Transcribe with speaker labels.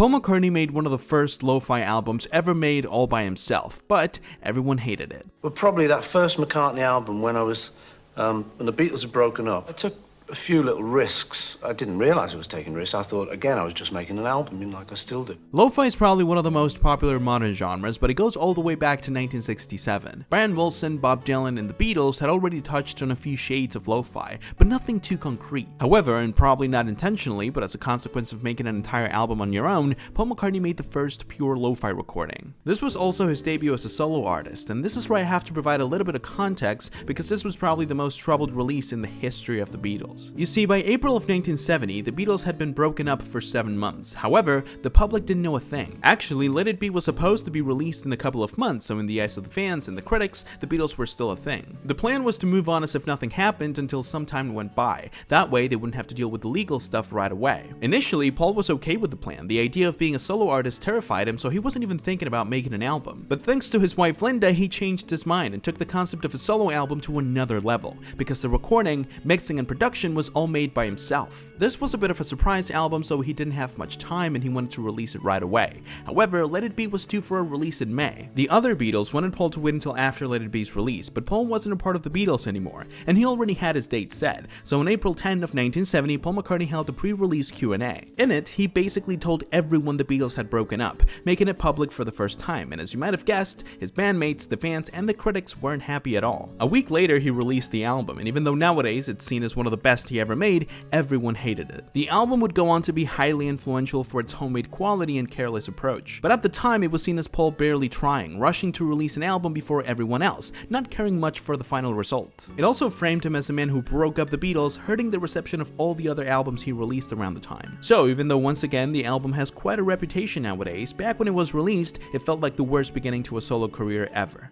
Speaker 1: Paul McCartney made one of the first lo-fi albums ever made all by himself, but everyone hated it.
Speaker 2: Well, probably that first McCartney album when when the Beatles had broken up, I took a few little risks. I didn't realize I was taking risks. I thought, again, I was just making an album, like I still do.
Speaker 1: Lo-fi is probably one of the most popular modern genres, but it goes all the way back to 1967. Brian Wilson, Bob Dylan, and the Beatles had already touched on a few shades of lo-fi, but nothing too concrete. However, and probably not intentionally, but as a consequence of making an entire album on your own, Paul McCartney made the first pure lo-fi recording. This was also his debut as a solo artist, and this is where I have to provide a little bit of context because this was probably the most troubled release in the history of the Beatles. You see, by April of 1970, the Beatles had been broken up for 7 months. However, the public didn't know a thing. Actually, Let It Be was supposed to be released in a couple of months, so in the eyes of the fans and the critics, the Beatles were still a thing. The plan was to move on as if nothing happened until some time went by. That way, they wouldn't have to deal with the legal stuff right away. Initially, Paul was okay with the plan. The idea of being a solo artist terrified him, so he wasn't even thinking about making an album. But thanks to his wife Linda, he changed his mind and took the concept of a solo album to another level, because the recording, mixing, and production was all made by himself. This was a bit of a surprise album, so he didn't have much time and he wanted to release it right away. However, Let It Be was due for a release in May. The other Beatles wanted Paul to wait until after Let It Be's release, but Paul wasn't a part of the Beatles anymore, and he already had his date set. So on April 10 of 1970, Paul McCartney held a pre-release Q&A. In it, he basically told everyone the Beatles had broken up, making it public for the first time, and as you might have guessed, his bandmates, the fans, and the critics weren't happy at all. A week later, he released the album, and even though nowadays it's seen as one of the best he ever made, everyone hated it. The album would go on to be highly influential for its homemade quality and careless approach, but at the time it was seen as Paul barely trying, rushing to release an album before everyone else, not caring much for the final result. It also framed him as a man who broke up the Beatles, hurting the reception of all the other albums he released around the time. So even though once again the album has quite a reputation nowadays, back when it was released, it felt like the worst beginning to a solo career ever.